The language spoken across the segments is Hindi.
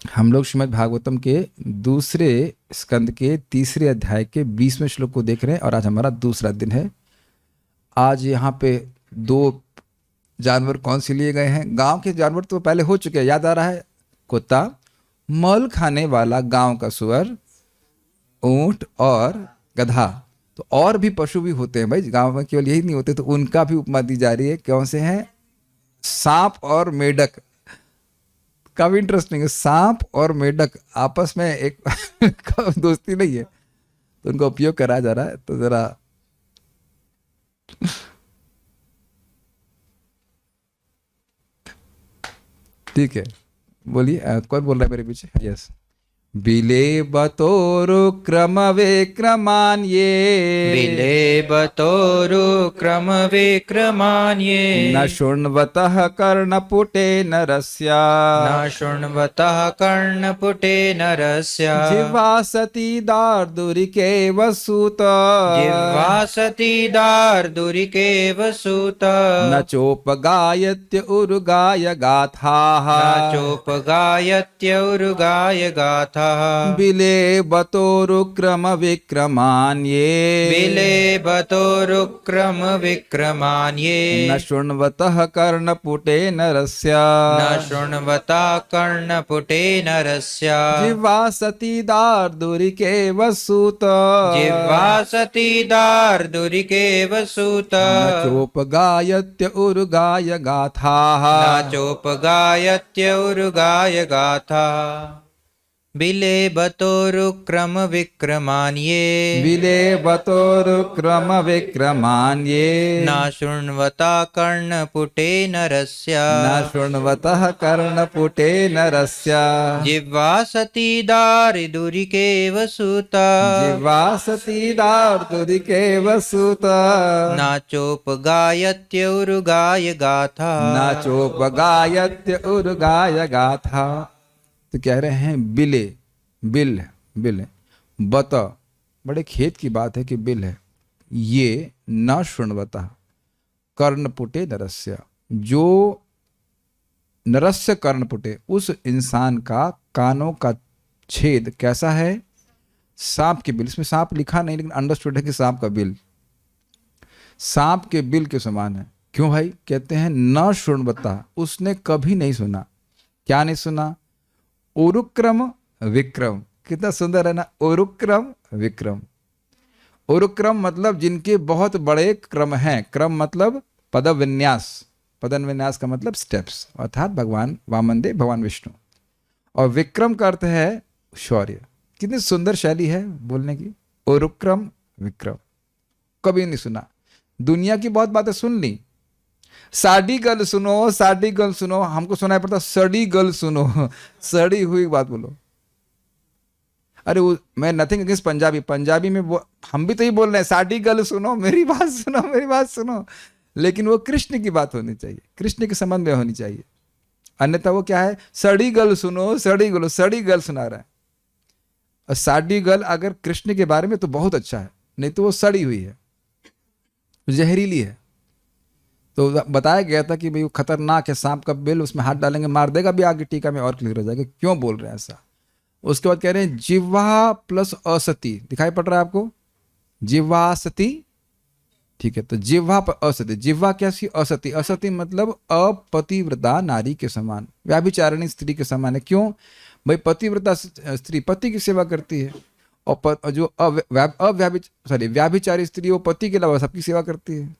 हम लोग श्रीमद् भागवतम के दूसरे स्कंद के तीसरे अध्याय के 20वें श्लोक को देख रहे हैं और आज हमारा दूसरा दिन है। आज यहाँ पे दो जानवर कौन से लिए गए हैं? गांव के जानवर तो पहले हो चुके हैं, याद आ रहा है? कुत्ता, मल खाने वाला गांव का सुअर, ऊंट और गधा। तो और भी पशु भी होते हैं भाई गांव में, केवल यही नहीं होते। तो उनका भी उपमा दी जा रही है। कौन से हैं? सांप और मेढक। काफी इंटरेस्टिंग है। सांप और मेढक आपस में एक दोस्ती नहीं है, तो उनका उपयोग करा जा रहा है। तो जरा ठीक है, बोलिए। कौन बोल रहा है मेरे पीछे? यस। विलेबतोरुक्रमविक्रमान्ये विलेबतोरुक्रमविक्रमान्ये न शृण्वतः कर्णपुटे नरस्य न शृण्वतः कर्णपुटे नरस्य जिह्वासति दार्दुरिकेव सूत जिह्वासति दार्दुरिकेव सूत न चोपगायत्य उरुगाय गाथाः न चोपगायत्यौरुगाय गाथाः विलेबतोरुक्रमविक्रमान्ये विलेबतोरुक्रमविक्रमान्ये न शृण्वतः कर्णपुटे नरस्य न शृण्वता कर्णपुटे नरस्य जिह्वासति दार्दुरिकेव सूत जिह्वासति दार्दुरिकेव सूत न चोपगायत्य उरुगाय गाथाः न चोपगायत्यौरुगाय गाथा विलेबतोरुक्रमविक्रमान्ये विलेबतोरुक्रमविक्रमान्ये न शृण्वता कर्णपुटे नरस्य न शृण्वतः कर्णपुटे नरस्य जिह्वासति दारिदुरिकेव सूत जिह्वासति दार्दुरिकेव सूत न चोपगायत्यौरुगाय गाथा न चोपगायत्य उरुगाय गाथा। तो कह रहे हैं बिले, बिल, बिल, बत, बड़े खेत की बात है कि बिल है ये, न शृण्वता कर्णपुटे नरस्य, जो नरस्य कर्णपुटे, उस इंसान का कानों का छेद कैसा है? सांप के बिल। इसमें सांप लिखा नहीं, लेकिन अंडरस्टूड है कि सांप का बिल सांप के बिल के समान है। क्यों भाई? कहते हैं न शृण्वता, उसने कभी नहीं सुना। क्या नहीं सुना? उरुक्रम विक्रम। कितना सुंदर है ना, उरुक्रम विक्रम। उरुक्रम मतलब जिनके बहुत बड़े क्रम हैं। क्रम मतलब पदविन्यास, पदविन्यास का मतलब स्टेप्स, अर्थात भगवान वामनदेव, भगवान विष्णु। और विक्रम का अर्थ है शौर्य। कितनी सुंदर शैली है बोलने की, उरुक्रम विक्रम। कभी नहीं सुना। दुनिया की बहुत बातें सुन ली, साड़ी गल सुनो, साड़ी गल सुनो, हमको सुनाई पड़ता सड़ी गल सुनो, सड़ी हुई बात बोलो। अरे मैं नथिंग अगेंस्ट पंजाबी, पंजाबी में हम भी तो ही बोल रहे हैं, साड़ी गल सुनो, मेरी बात सुनो, मेरी बात सुनो, लेकिन वो कृष्ण की बात होनी चाहिए, कृष्ण के संबंध में होनी चाहिए। अन्यथा वो क्या है? सड़ी गल सुनो, सड़ी गलो, सड़ी गल सुना रहा है। और साड़ी गल अगर कृष्ण के बारे में तो बहुत अच्छा है, नहीं तो वो सड़ी हुई है, जहरीली है। तो बताया गया था कि भाई वो खतरनाक है, सांप का बिल, उसमें हाथ डालेंगे मार देगा भी, आगे टीका में और क्लियर हो जाएगा क्यों बोल रहे हैं ऐसा। उसके बाद कह रहे हैं जिह्वा प्लस असती, दिखाई पड़ रहा है आपको? जिह्वा सती, ठीक है। तो जिह्वा पर असती, जिह्वा कैसी? असती। असती मतलब अपतिव्रता नारी के समान, व्याभिचारिणी स्त्री के समान है। क्यों भाई? पतिव्रता स्त्री पति की सेवा करती है, और जो व्याभिचारी स्त्री वो पति के अलावा सबकी सेवा करती है।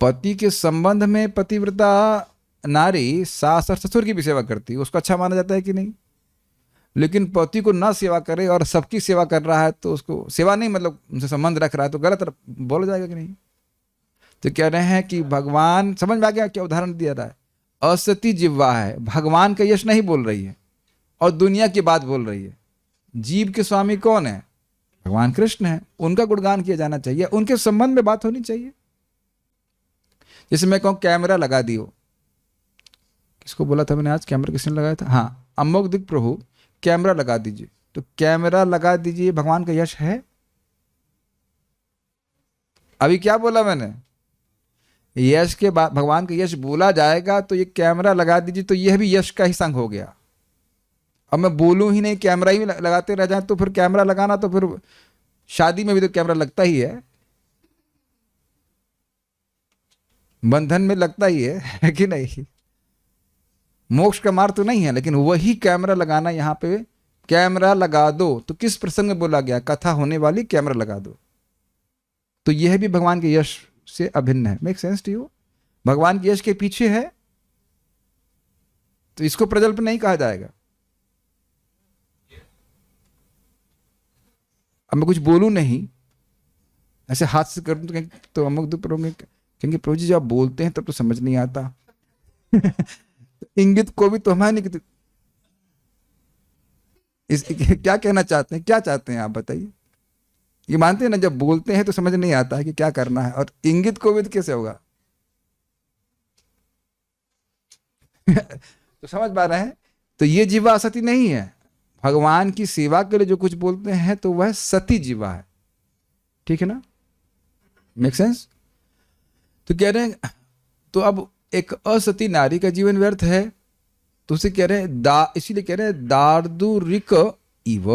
पति के संबंध में पतिव्रता नारी सास और ससुर की भी सेवा करती है, उसको अच्छा माना जाता है कि नहीं? लेकिन पति को ना सेवा करे और सबकी सेवा कर रहा है, तो उसको सेवा नहीं, मतलब उनसे संबंध रख रहा है, तो गलत बोला जाएगा कि नहीं? तो कह रहे हैं कि भगवान, समझ में आ गया क्या उदाहरण दिया रहा है? असती जिह्वा है, भगवान का यश नहीं बोल रही है और दुनिया की बात बोल रही है। जीव के स्वामी कौन है? भगवान कृष्ण है, उनका गुणगान किया जाना चाहिए, उनके संबंध में बात होनी चाहिए। जैसे मैं कहूँ कैमरा लगा दियो, किसको बोला था मैंने आज? कैमरा किसने लगाया था? हाँ, अमोघ दिक प्रभु, कैमरा लगा दीजिए। तो कैमरा लगा दीजिए, भगवान का यश है? अभी क्या बोला मैंने? यश के बाद भगवान का यश बोला जाएगा तो ये कैमरा लगा दीजिए तो यह भी यश का ही संग हो गया। अब मैं बोलूं ही नहीं, कैमरा ही लगाते रह जाए तो फिर कैमरा लगाना, तो फिर शादी में भी तो कैमरा लगता ही है, बंधन में लगता ही है कि नहीं? मोक्ष का मार्ग तो नहीं है, लेकिन वही कैमरा लगाना, यहाँ पे कैमरा लगा दो तो किस प्रसंग में बोला गया? कथा होने वाली, कैमरा लगा दो। तो यह भी भगवान के यश से अभिन्न है। Make sense to you? भगवान के यश के पीछे है तो इसको प्रजल्प नहीं कहा जाएगा। अब मैं कुछ बोलूं नहीं, ऐसे हाथ से कर दूं तो अमुक दो पर होंगे, क्योंकि प्रभु जी जब आप बोलते हैं तब तो समझ नहीं आता। इंगित को भी तो हमारे नहीं, इस क्या कहना चाहते हैं, क्या चाहते हैं आप बताइए? ये मानते हैं ना जब बोलते हैं तो समझ नहीं आता है कि क्या करना है, और इंगित को भी कैसे होगा? तो समझ पा रहे हैं? तो ये जीवा असती नहीं है। भगवान की सेवा के लिए जो कुछ बोलते हैं तो वह सती जीवा है। ठीक है ना? Make sense? तो कह रहे हैं, तो अब एक असती नारी का जीवन व्यर्थ है, तो उसे कह रहे हैं इसीलिए कह रहे हैं दार्दुरिक इव,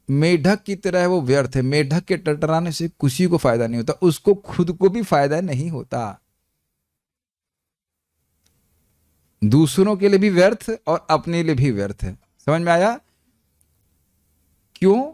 मेढक की तरह वो व्यर्थ है। मेढक के टटराने से किसी को फायदा नहीं होता, उसको खुद को भी फायदा नहीं होता, दूसरों के लिए भी व्यर्थ और अपने लिए भी व्यर्थ है। समझ में आया? क्यों?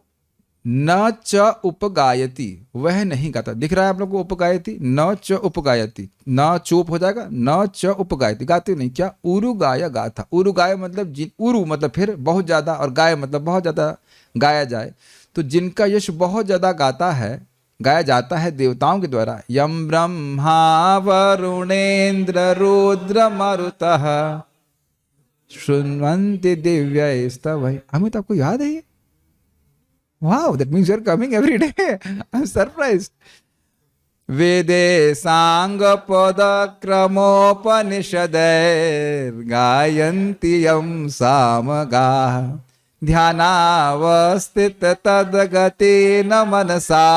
न च उपगायति, वह नहीं गाता। दिख रहा है आप लोग को? उपगायति, न च उपगायति, न चोप हो जाएगा, न च उपगायति, गाते नहीं। क्या? उरु गाय गाथा। उरु गाय मतलब उरु मतलब फिर बहुत ज्यादा, और गाय मतलब बहुत ज्यादा गाया जाए। तो जिनका यश बहुत ज्यादा गाया जाता है देवताओं के द्वारा, यम ब्रह्मा वरुणेन्द्र रुद्र मरुतः शृण्वन्ति दिव्यैस्तवैः। हमें तो आपको याद है ये? Wow, that means you're coming every day. I'm surprised. वेदे सांग पद क्रमोपनिषदैर् गायन्ति यं सामगाः ध्यानावस्थित तद्गतेन मनसा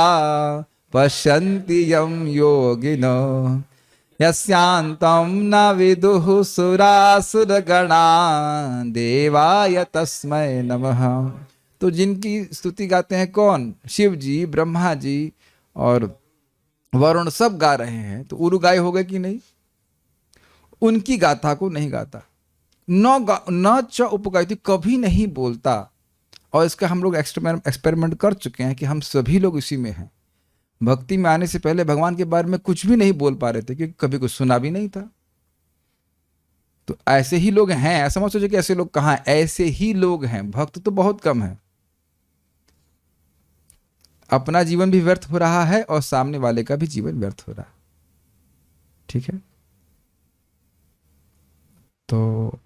पश्यन्ति यं योगिनो यस्यान्तं न विदुः सुरासुरगणा देवाय तस्मै नमः। तो जिनकी स्तुति गाते हैं कौन? शिव जी, ब्रह्मा जी और वरुण सब गा रहे हैं, तो उरु गाय हो गए कि नहीं? उनकी गाथा को नहीं गाता। न च उपगायति, कभी नहीं बोलता। और इसका हम लोग एक्सपेरिमेंट कर चुके हैं कि हम सभी लोग इसी में हैं। भक्ति में आने से पहले भगवान के बारे में कुछ भी नहीं बोल पा रहे थे, क्योंकि कभी कुछ सुना भी नहीं था। तो ऐसे ही लोग हैं, ऐसा मत सोचो कि ऐसे लोग कहाँ हैं, ऐसे ही लोग हैं। भक्त तो बहुत कम है। अपना जीवन भी व्यर्थ हो रहा है और सामने वाले का भी जीवन व्यर्थ हो रहा है। ठीक है? तो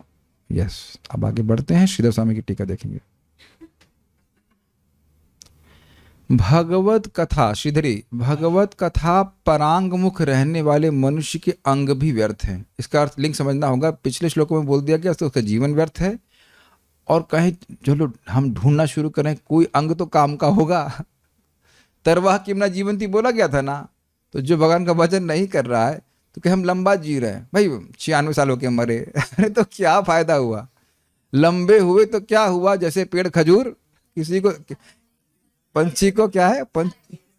यस, अब आगे बढ़ते हैं, श्रीधर स्वामी की टीका देखेंगे। भगवत कथा, श्रीधरी, भगवत कथा परांगमुख रहने वाले मनुष्य के अंग भी व्यर्थ हैं। इसका अर्थ लिंक समझना होगा। पिछले श्लोकों में बोल दिया गया तो उसका जीवन व्यर्थ है, और कहीं चलो हम ढूंढना शुरू करें, कोई अंग तो काम का होगा। तरवाह किमना जीवंती बोला गया था ना। तो जो भगवान का भजन नहीं कर रहा है तो कि हम लंबा जी रहे हैं, भाई 96 साल हो के मरे। अरे तो क्या फायदा हुआ? लंबे हुए तो क्या हुआ? जैसे पेड़ खजूर, किसी को, पंछी को क्या है,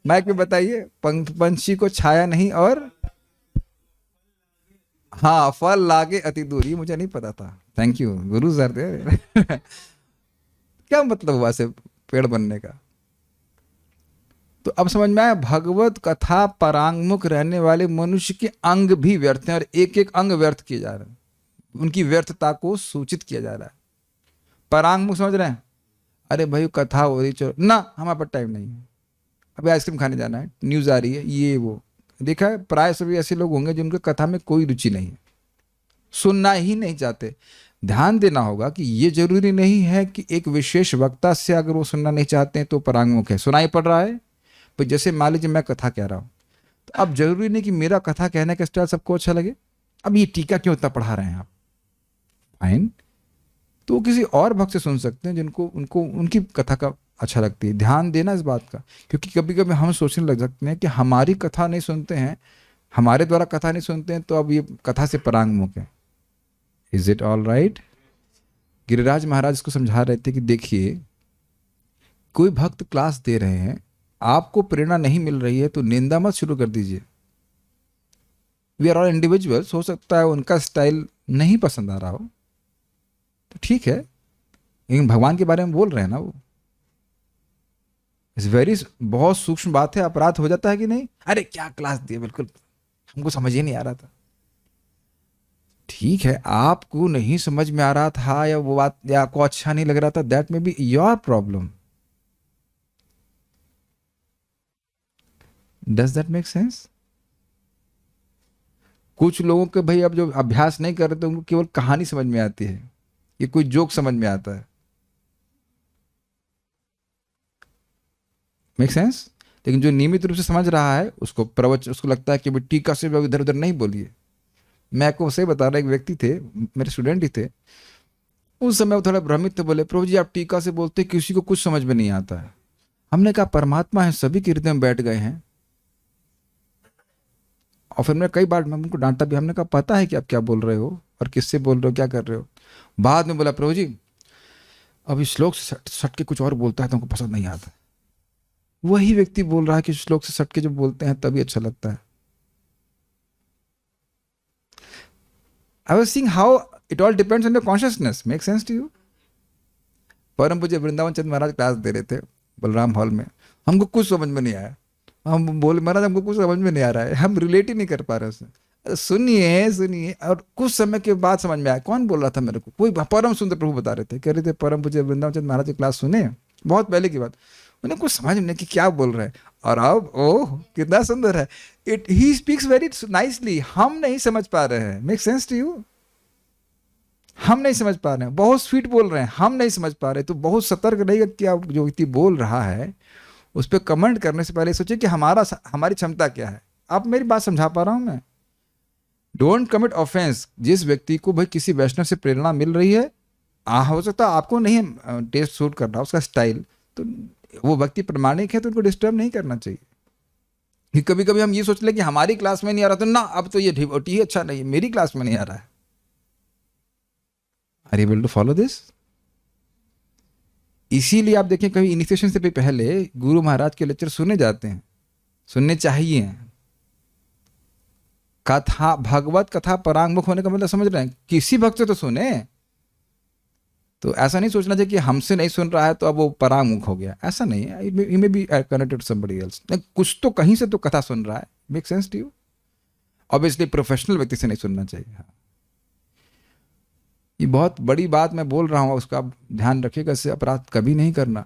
माइक में बताइए, पंछी को छाया नहीं और हाँ फल लागे अति दूर। ये मुझे नहीं पता था, थैंक यू गुरु सर। क्या मतलब हुआ से पेड़ बनने का? तो अब समझ में आया, भगवत कथा परांगमुख रहने वाले मनुष्य के अंग भी व्यर्थ हैं, और एक एक अंग व्यर्थ किए जा रहे हैं, उनकी व्यर्थता को सूचित किया जा रहा है। परांगमुख समझ रहे हैं? अरे भाई कथा हो रही, चलो ना, हमारे पास टाइम नहीं है, अभी आइसक्रीम खाने जाना है, न्यूज़ आ रही है, ये वो। देखा है, प्राय सभी ऐसे लोग होंगे जिनके कथा में कोई रुचि नहीं है, सुनना ही नहीं चाहते। ध्यान देना होगा कि ये जरूरी नहीं है कि एक विशेष वक्ता से अगर वो सुनना नहीं चाहते हैं तो परांगमुख है। सुनाई पड़ रहा है, तो जैसे मान लीजिए मैं कथा कह रहा हूँ, तो अब जरूरी नहीं कि मेरा कथा कहने का स्टाइल सबको अच्छा लगे। अब ये टीका क्यों इतना पढ़ा रहे हैं आप, फाइन, तो वो किसी और भक्त से सुन सकते हैं जिनको उनकी कथा का अच्छा लगती है। ध्यान देना इस बात का, क्योंकि कभी कभी हम सोचने लग सकते हैं कि हमारी कथा नहीं सुनते हैं हमारे द्वारा कथा नहीं सुनते हैं तो अब ये कथा से परांगमुख है। Is it all right? Giriraj Maharaj इसको समझा रहे थे कि देखिए, कोई भक्त क्लास दे रहे हैं, आपको प्रेरणा नहीं मिल रही है तो निंदा मत शुरू कर दीजिए। वी आर ऑल इंडिविजुअल्स, हो सकता है उनका स्टाइल नहीं पसंद आ रहा हो तो ठीक है, लेकिन भगवान के बारे में बोल रहे हैं ना वो। इस वेरी बहुत सूक्ष्म बात है। अपराध हो जाता है कि नहीं? अरे क्या क्लास दिए, बिल्कुल हमको समझ ही नहीं आ रहा था। ठीक है, आपको नहीं समझ में आ रहा था या वो बात या आपको अच्छा नहीं लग रहा था, that may be your problem. Does that make sense? कुछ लोगों के भाई अब जो अभ्यास नहीं कर रहे तो उनको केवल कहानी समझ में आती है, ये कोई जोक समझ में आता है। Make sense? लेकिन जो नियमित रूप से समझ रहा है उसको प्रवचन, उसको लगता है कि भाई टीका से इधर उधर नहीं बोलिए। मैं आपको सही बता रहा, एक व्यक्ति थे, मेरे स्टूडेंट ही थे, उस समय वो थोड़ा भ्रमित थे, बोले प्रभु जी आप टीका से बोलते किसी को कुछ समझ में नहीं आता है। हमने कहा परमात्मा है, सभी के हृदय में बैठ गए हैं। और फिर मैं कई बार मैं उनको डांटा भी, हमने कहा पता है कि आप क्या बोल रहे हो और किससे बोल रहे हो, क्या कर रहे हो। बाद में बोला प्रभु जी अब इस श्लोक से सट के कुछ और बोलता है तो हमको पसंद नहीं आता। वही व्यक्ति बोल रहा है कि श्लोक से सट के जब बोलते हैं तभी अच्छा लगता है। I was seeing how it all depends on your consciousness. Make sense to you? परम पूज्य वृंदावन चंद्र महाराज क्लास दे रहे थे बलराम हॉल में, हमको कुछ समझ में नहीं आया। हम बोले महाराज हमको कुछ समझ में नहीं आ रहा है, हम रिलेट ही नहीं कर पा रहे उससे। अरे सुनिए सुनिए, और कुछ समय के बाद समझ में आया। कौन बोल रहा था मेरे को? कोई परम सुंदर प्रभु बता रहे थे, कह रहे थे परम पूज्य वृंदावन चंद्र महाराज की क्लास सुने, बहुत पहले की बात। उन्हें कुछ समझ में नहीं कि क्या बोल रहे हैं, और अब ओह कितना सुंदर है, it he speaks very nicely. हम नहीं समझ पा रहे हैं। Make sense to you? हम नहीं समझ पा रहे हैं, बहुत स्वीट बोल रहे हैं, हम नहीं समझ पा रहे। तो बहुत सतर्क रहिएगा कि आप जो व्यक्ति बोल रहा है उस पर कमेंट करने से पहले सोचिए कि हमारी क्षमता क्या है। आप मेरी बात समझा पा रहा हूं मैं? Don't commit offence. जिस व्यक्ति को भाई किसी वैष्णव से प्रेरणा मिल रही है, हो सकता है आपको नहीं टेस्ट सूट कर रहा उसका स्टाइल, तो वो व्यक्ति प्रमाणिक है तो उनको डिस्टर्ब नहीं करना चाहिए। कि कभी कभी हम ये सोच ले कि हमारी क्लास में नहीं आ रहा तो ना, अब तो ये डिवोटी ही अच्छा नहीं है, मेरी क्लास में नहीं आ रहा है। Are you able to follow this? इसीलिए आप देखें कभी इनिशिएशन से भी पहले गुरु महाराज के लेक्चर सुने जाते हैं, सुनने चाहिए। कथा, भगवत कथा परांगमुख होने का मतलब समझ रहे हैं, किसी भक्त से तो सुने। तो ऐसा नहीं सोचना चाहिए कि हमसे नहीं सुन रहा है तो अब वो परांगमुख हो गया, ऐसा नहीं है। He may be connected to somebody else, कुछ तो कहीं से तो कथा सुन रहा है। Make sense to you? Obviously professional व्यक्ति से नहीं सुनना चाहिए। हाँ, ये बहुत बड़ी बात मैं बोल रहा हूँ, उसका आप ध्यान रखिएगा। इससे अपराध कभी नहीं करना,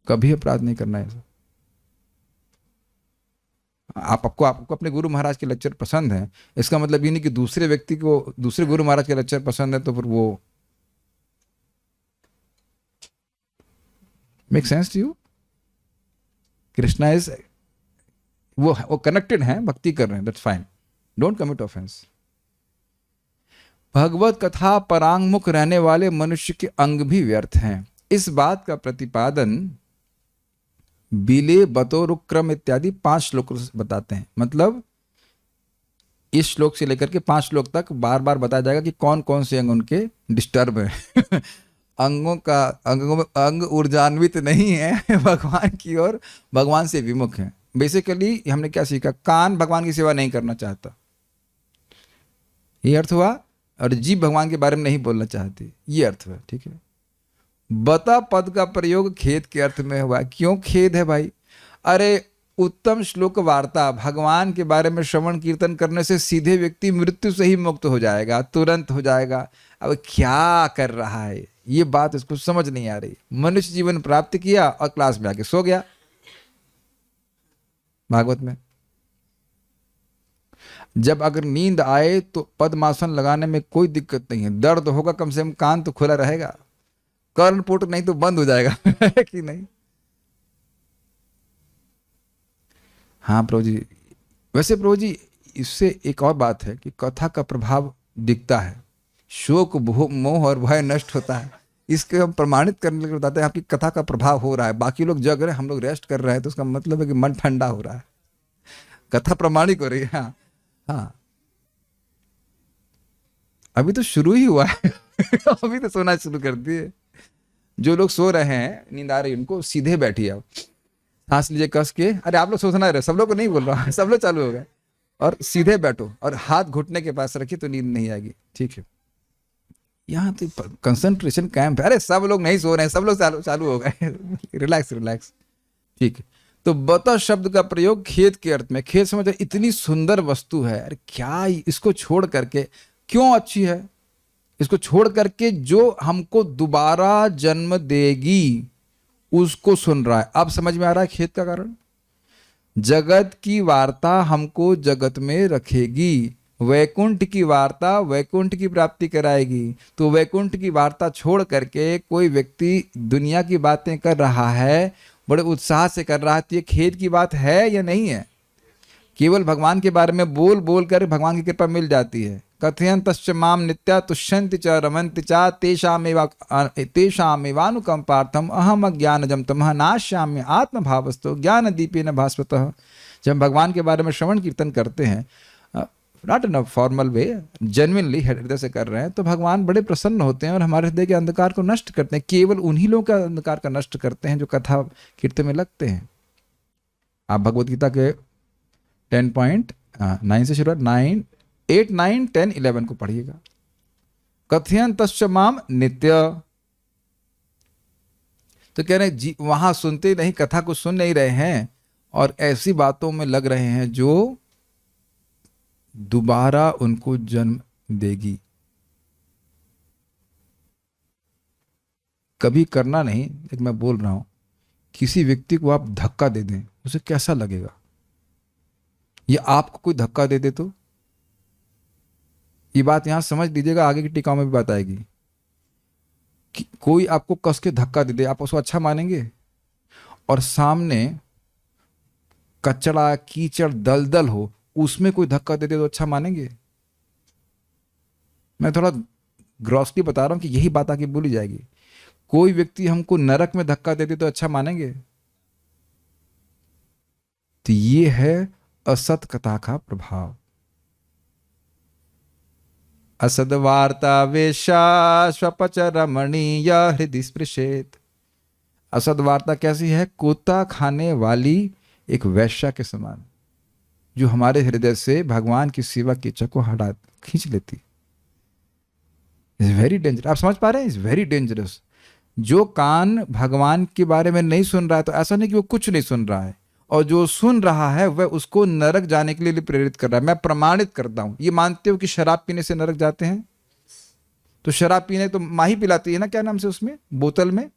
कभी अपराध नहीं करना है। आपको अपने गुरु महाराज के लेक्चर पसंद है, इसका मतलब ये नहीं कि दूसरे व्यक्ति को दूसरे गुरु महाराज के लेक्चर पसंद है तो फिर वो। Make sense to you? Krishna is वो कनेक्टेड हैं, भक्ति कर रहे हैं, that's fine, don't commit offence. भगवत कथा परांगमुख रहने वाले मनुष्य के अंग भी व्यर्थ हैं। इस बात का प्रतिपादन बिले बतोरुक्रम इत्यादि 5 श्लोक बताते हैं। मतलब इस श्लोक से लेकर के 5 श्लोक तक बार बार बताया जाएगा कि कौन कौन से अंग उनके डिस्टर्ब है। अंग ऊर्जान्वित नहीं है भगवान की ओर, भगवान से विमुख है। बेसिकली हमने क्या सीखा? कान भगवान की सेवा नहीं करना चाहता, ये अर्थ हुआ। और जीव भगवान के बारे में नहीं बोलना चाहती, ये अर्थ है। ठीक है, बता पद का प्रयोग खेद के अर्थ में हुआ। क्यों खेद है भाई? अरे उत्तम श्लोक वार्ता भगवान के बारे में श्रवण कीर्तन करने से सीधे व्यक्ति मृत्यु से ही मुक्त हो जाएगा, तुरंत हो जाएगा। अब क्या कर रहा है, ये बात इसको समझ नहीं आ रही। मनुष्य जीवन प्राप्त किया और क्लास में आके सो गया। भागवत में जब अगर नींद आए तो पद्मासन लगाने में कोई दिक्कत नहीं है, दर्द होगा कम से कम कान तो खुला रहेगा, कर्णपुट नहीं तो बंद हो जाएगा कि नहीं? हाँ प्रभु जी। वैसे प्रभु जी इससे एक और बात है कि कथा का प्रभाव दिखता है, शोक मोह और भय नष्ट होता है। इसके हम प्रमाणित करने के लिए बताते हैं आपकी कथा का प्रभाव हो रहा है। बाकी लोग जग रहे हैं, हम लोग रेस्ट कर रहे हैं, तो उसका मतलब है कि मन ठंडा हो रहा है, कथा प्रमाणिक हो रही है। हाँ, हाँ, अभी तो शुरू ही हुआ है। अभी तो सोना शुरू कर दिए। जो लोग सो रहे हैं, नींद आ रही है उनको, सीधे बैठिए आप, सांस लीजिए कस के। अरे आप लोग सोचना रहे, सब लोग को नहीं बोल रहा, सब लोग चालू हो गए। और सीधे बैठो और हाथ घुटने के पास रखिए तो नींद नहीं आएगी, ठीक है। यहाँ तो कंसंट्रेशन कैंप है। अरे सब लोग नहीं सो रहे हैं, सब लोग चालू चालू हो गए। रिलैक्स रिलैक्स, ठीक है। तो बता शब्द का प्रयोग खेत के अर्थ में। खेत समझो इतनी सुंदर वस्तु है, अरे क्या इसको छोड़ करके, क्यों अच्छी है, इसको छोड़ करके जो हमको दोबारा जन्म देगी उसको सुन रहा है। अब समझ में आ रहा है खेत का कारण। जगत की वार्ता हमको जगत में रखेगी, वैकुंठ की वार्ता वैकुंठ की प्राप्ति कराएगी। तो वैकुंठ की वार्ता छोड़ करके कोई व्यक्ति दुनिया की बातें कर रहा है, बड़े उत्साह से कर रहा है, तो ये खेत की बात है या नहीं है? केवल भगवान के बारे में बोल बोल कर भगवान की कृपा मिल जाती है। कथयन्तश्च माम नित्या तुष्यन्ति च रमन्ति च तेषामेवानुकंपार्थम अहम अज्ञानजं तमः नाश्याम्य आत्मभावस्तो ज्ञान दीपेन भास्वतः। जब हम भगवान के बारे में श्रवण कीर्तन करते हैं, not in a formal way, genuinely हृदय से कर रहे हैं, तो भगवान बड़े प्रसन्न होते हैं और हमारे हृदय के अंधकार को नष्ट करते हैं। केवल उन्हीं लोगों का अंधकार का नष्ट करते हैं जो कथा कीर्तन में लगते हैं। आप भगवत गीता के 10.9 से शुरुआत 9, 8, 9, 10, 11 को पढ़िएगा। कथयन्तश्च माम नित्य, तो कह रहे हैं जी वहां सुनते नहीं, कथा को सुन नहीं रहे हैं और ऐसी बातों में लग रहे हैं जो दोबारा उनको जन्म देगी। कभी करना नहीं, लेकिन मैं बोल रहा हूं, किसी व्यक्ति को आप धक्का दे दें, उसे कैसा लगेगा? या आपको कोई धक्का दे दे तो? ये बात यहां समझ लीजिएगा, आगे की टीकाओं में भी बात आएगी। कि कोई आपको कस के धक्का दे दे, आप उसको अच्छा मानेंगे? और सामने कचड़ा कीचड़ दलदल हो, उसमें कोई धक्का दे दे तो अच्छा मानेंगे? मैं थोड़ा ग्रॉसली बता रहा हूं कि यही बात आगे बोली जाएगी। कोई व्यक्ति हमको नरक में धक्का दे दे तो अच्छा मानेंगे? तो ये है असत कथा का प्रभाव। असद वार्ता वेशा स्वपच रमणीय हृदय स्पृशेत। असद वार्ता कैसी है? कोता खाने वाली एक वैश्या के समान, जो हमारे हृदय से भगवान की सेवा की इच्छा को हटा खींच लेती। Is very dangerous. आप समझ पा रहे हैं? Is very dangerous. जो कान भगवान के बारे में नहीं सुन रहा है, तो ऐसा नहीं कि वो कुछ नहीं सुन रहा है, और जो सुन रहा है वह उसको नरक जाने के लिए प्रेरित कर रहा है। मैं प्रमाणित करता हूं। ये मानते हो कि शराब पीने से नरक जाते हैं? तो शराब पीने तो माँ ही पिलाती है ना, क्या नाम से उसमें, बोतल में।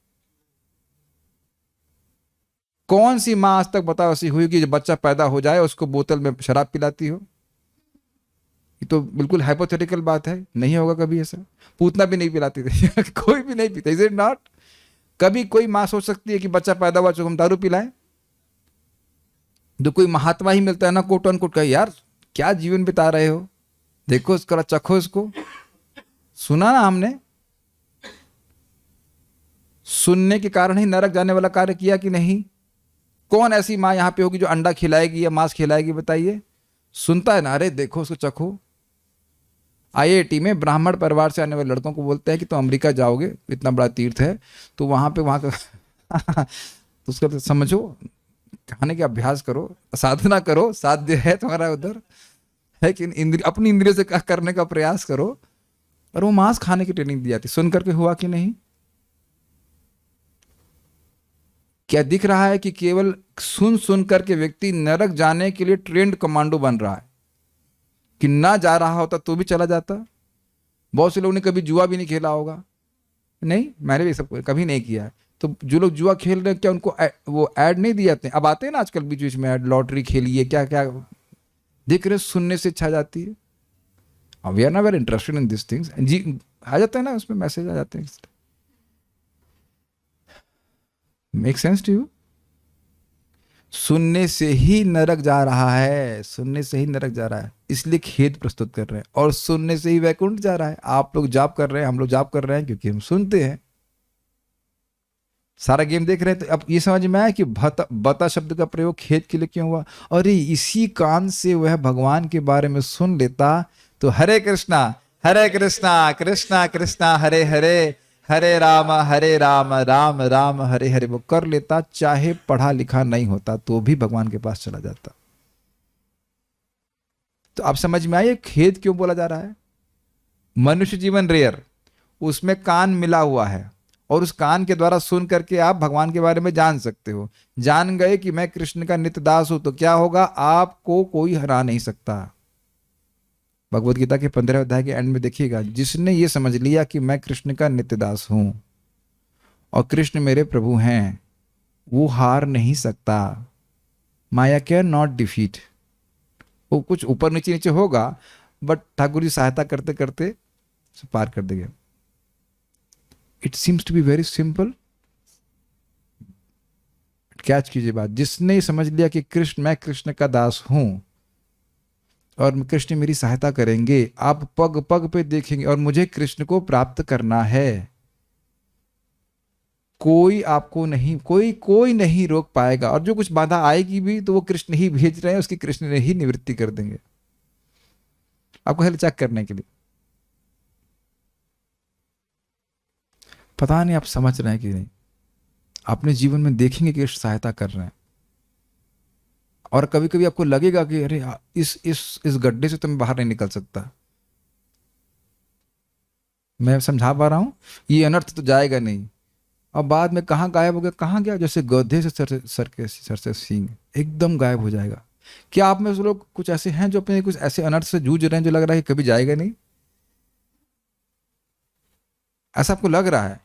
कौन सी माँ आज तक बताओ ऐसी हुई कि जब बच्चा पैदा हो जाए उसको बोतल में शराब पिलाती हो? ये तो बिल्कुल हाइपोथेटिकल बात है, नहीं होगा कभी ऐसा। पूतना भी नहीं पिलाती थी। कोई भी नहीं पीता, इज इट नॉट? कभी कोई माँ सोच सकती है कि बच्चा पैदा हुआ तो हम दारू पिलाएं? जो कोई महात्मा ही मिलता है ना, कोट ऑन कोट का, यार क्या जीवन बिता रहे हो, देखो इसको, चखो इसको। सुना ना हमने? सुनने के कारण ही नरक जाने वाला कार्य किया कि नहीं? कौन ऐसी माँ यहां पे होगी जो अंडा खिलाएगी या मांस खिलाएगी, बताइए? सुनता है ना, अरे देखो उसको चखो। आईआईटी में ब्राह्मण परिवार से आने वाले लड़कों को बोलते हैं कि तुम अमेरिका जाओगे, इतना बड़ा तीर्थ है, तो वहां का तो उसका तो समझो, खाने का अभ्यास करो, साधना करो, साध्य है तुम्हारा उधर, लेकिन अपनी इंद्रिय से करने का प्रयास करो। और वो मांस खाने की ट्रेनिंग दी जाती। सुन करके हुआ कि नहीं? क्या दिख रहा है कि केवल सुन सुन करके व्यक्ति नरक जाने के लिए ट्रेंड कमांडो बन रहा है? कि ना जा रहा होता तो भी चला जाता। बहुत से लोगों ने कभी जुआ भी नहीं खेला होगा। नहीं, मैंने भी सब कभी नहीं किया है। तो जो लोग जुआ खेल रहे हैं, क्या उनको वो ऐड नहीं दिए जाते हैं? अब आते हैं ना आजकल बीच बीच में ऐड, लॉटरी खेलिए, क्या क्या दिख रहे, सुनने से इच्छा जाती है। We are not very interested in this things. जी आ जाता है ना, उसमें मैसेज आ जाते हैं। Make sense to you? सुनने से ही नरक जा रहा है, सुनने से ही नरक जा रहा है, इसलिए खेद प्रस्तुत कर रहे हैं। और सुनने से ही वैकुंठ जा रहा है। आप लोग जाप कर रहे हैं, हम लोग जाप कर रहे हैं क्योंकि हम सुनते हैं। सारा गेम देख रहे हैं। तो अब ये समझ में आया कि बता शब्द का प्रयोग खेत के लिए क्यों हुआ। अरे इसी कान से वह भगवान के बारे में सुन लेता तो हरे कृष्णा कृष्णा कृष्णा हरे हरे, हरे राम राम राम हरे हरे वो कर लेता, चाहे पढ़ा लिखा नहीं होता तो भी भगवान के पास चला जाता। तो आप समझ में आइए खेद क्यों बोला जा रहा है। मनुष्य जीवन रेयर, उसमें कान मिला हुआ है और उस कान के द्वारा सुन करके आप भगवान के बारे में जान सकते हो। जान गए कि मैं कृष्ण का नित्य दास हूं तो क्या होगा, आपको कोई हरा नहीं सकता। भगवत गीता के 15वें अध्याय के एंड में देखिएगा, जिसने ये समझ लिया कि मैं कृष्ण का नित्य दास हूं और कृष्ण मेरे प्रभु हैं, वो हार नहीं सकता। माया कैन नॉट डिफीट। वो कुछ ऊपर नीचे नीचे होगा बट ठाकुर जी सहायता करते करते पार कर देंगे। It seems to be very simple. Catch कीजिए बात, जिसने समझ लिया कि मैं कृष्ण का दास हूं और कृष्ण मेरी सहायता करेंगे, आप पग पग पे देखेंगे और मुझे कृष्ण को प्राप्त करना है। कोई आपको नहीं, कोई नहीं रोक पाएगा। और जो कुछ बाधा आएगी भी तो वो कृष्ण ही भेज रहे हैं, उसकी कृष्ण ने ही निवृत्ति कर देंगे आपको हेल्थ चेक करने के लिए। पता नहीं आप समझ रहे हैं कि नहीं। अपने जीवन में देखेंगे कि सहायता कर रहे हैं। और कभी कभी आपको लगेगा कि अरे इस गड्ढे से तो मैं बाहर नहीं निकल सकता। मैं समझा पा रहा हूं, ये अनर्थ तो जाएगा नहीं। अब बाद में कहाँ गायब हो गया, कहाँ गया, जैसे गधे से सर से सींग एकदम गायब हो जाएगा। क्या आप में से लोग कुछ ऐसे हैं जो अपने कुछ ऐसे अनर्थ से जूझ रहे हैं जो लग रहा है कि कभी जाएगा नहीं, ऐसा आपको लग रहा है।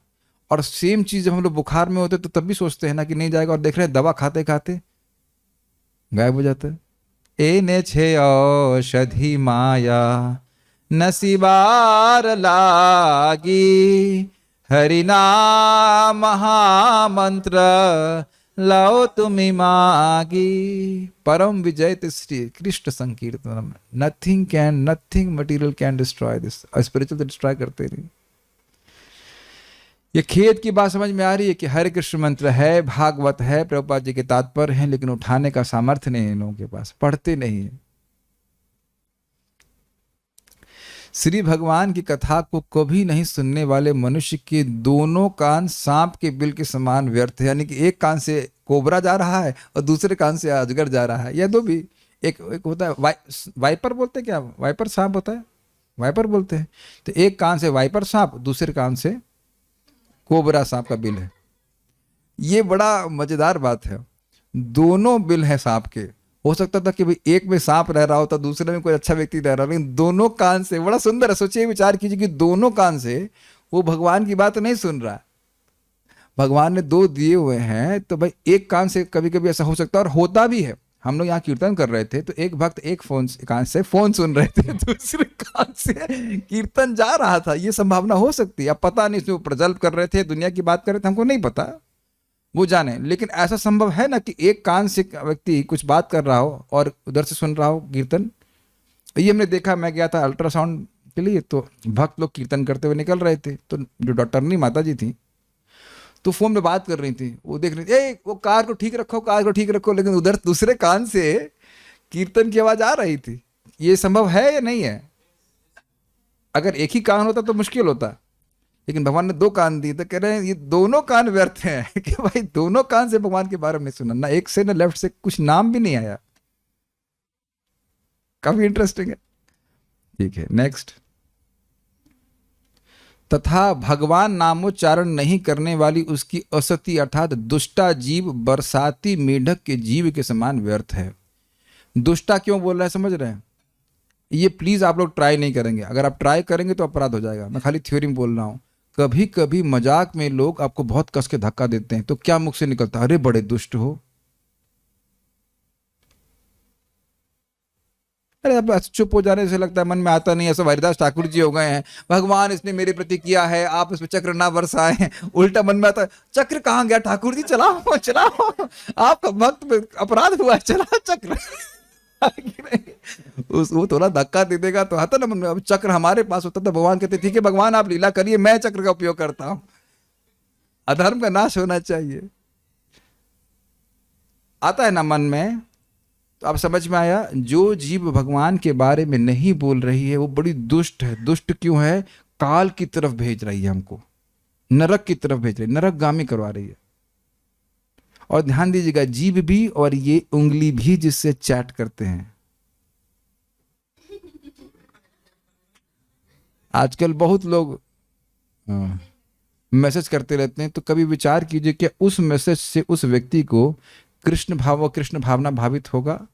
और सेम चीज जब हम लोग बुखार में होते तो तब भी सोचते हैं ना कि नहीं जाएगा, और देख रहे हैं दवा खाते खाते गायब हो जाता है। ए ने छे औषधि माया नसीबार लागी, हरिनाम महामंत्र लाओ तुम्हें मागी, परम विजय श्री कृष्ण संकीर्तनम। Nothing material can destroy this. Spiritual तो डिस्ट्रॉय करते नहीं। ये खेद की बात समझ में आ रही है कि हरे कृष्ण मंत्र है, भागवत है, प्रभुपाद जी के तात्पर्य हैं, लेकिन उठाने का सामर्थ्य नहीं है इन लोगों के पास, पढ़ते नहीं है। श्री भगवान की कथा को कभी नहीं सुनने वाले मनुष्य के दोनों कान सांप के बिल के समान व्यर्थ है। यानी कि एक कान से कोबरा जा रहा है और दूसरे कान से अजगर जा रहा है, या दो भी। एक होता है वाइपर बोलते हैं, क्या वाइपर सांप होता है, वाइपर बोलते हैं। तो एक कान से वाइपर सांप, दूसरे कान से कोबरा सांप का बिल है। ये बड़ा मजेदार बात है। दोनों बिल है सांप के। हो सकता था कि भाई एक में सांप रह रहा होता, दूसरे में कोई अच्छा व्यक्ति रह रहा, लेकिन दोनों कान से, बड़ा सुंदर है। सोचिए, विचार कीजिए कि दोनों कान से वो भगवान की बात नहीं सुन रहा है। भगवान ने दो दिए हुए हैं, तो भाई एक कान से कभी कभी ऐसा हो सकता है, और होता भी है। हम लोग यहाँ कीर्तन कर रहे थे तो एक भक्त एक कान से फोन सुन रहे थे, दूसरे कान से कीर्तन जा रहा था। ये संभावना हो सकती है। अब पता नहीं इसमें प्रजल्प कर रहे थे, दुनिया की बात कर रहे थे, हमको नहीं पता, वो जाने। लेकिन ऐसा संभव है ना कि एक कान से व्यक्ति कुछ बात कर रहा हो और उधर से सुन रहा हो कीर्तन। ये हमने देखा, मैं गया था अल्ट्रासाउंड के लिए, तो भक्त लोग कीर्तन करते हुए निकल रहे थे, तो जो डॉक्टरनी माता जी थी तो फोन में बात कर रही थी। वो देख रही थी, ए वो कार को ठीक रखो, कार को ठीक रखो, लेकिन उधर दूसरे कान से कीर्तन की आवाज आ रही थी। ये संभव है या नहीं है? अगर एक ही कान होता तो मुश्किल होता, लेकिन भगवान ने दो कान दिए, तो कह रहे हैं ये दोनों कान व्यर्थ हैं कि भाई दोनों कान से भगवान के बारे में नहीं सुना, ना एक से ना लेफ्ट से, कुछ नाम भी नहीं आया। काफी इंटरेस्टिंग है। ठीक है, नेक्स्ट। तथा भगवान नामोच्चारण नहीं करने वाली उसकी असति अर्थात दुष्टा जीव बरसाती मेढक के जीव के समान व्यर्थ है। दुष्टा क्यों बोल रहा है, समझ रहे हैं? ये प्लीज आप लोग ट्राई नहीं करेंगे। अगर आप ट्राई करेंगे तो अपराध हो जाएगा। मैं खाली थ्योरी में बोल रहा हूं। कभी कभी मजाक में लोग आपको बहुत कस के धक्का देते हैं, तो क्या मुख से निकलता है? अरे बड़े दुष्ट हो। अरे अब चुप हो जाने से लगता है, मन में आता नहीं, ऐसा हरिदास ठाकुर जी हो गए हैं, भगवान इसने मेरे प्रति किया है, आप इस पर चक्र ना बरसाएं। उल्टा मन में आता है, चक्र कहाँ गया ठाकुर जी, चलाओ चलाओ, आपका भक्त में अपराध हुआ, चला चक्र। वो थोड़ा धक्का दे देगा तो आता ना मन में। अब चक्र हमारे पास होता तो भगवान कहते ठीक है भगवान आप लीला करिए, मैं चक्र का उपयोग करता हूं। अधर्म का नाश होना चाहिए। आता है ना मन में, तो आप समझ में आया, जो जीव भगवान के बारे में नहीं बोल रही है वो बड़ी दुष्ट है। दुष्ट क्यों है? काल की तरफ भेज रही है हमको, नरक की तरफ भेज रही है, नरकगामी करवा रही है। और ध्यान दीजिएगा, जीभ भी और ये उंगली भी जिससे चैट करते हैं। आजकल बहुत लोग मैसेज करते रहते हैं, तो कभी विचार कीजिए कि उस मैसेज से उस व्यक्ति को कृष्ण भाव व कृष्ण भावना भावित होगा,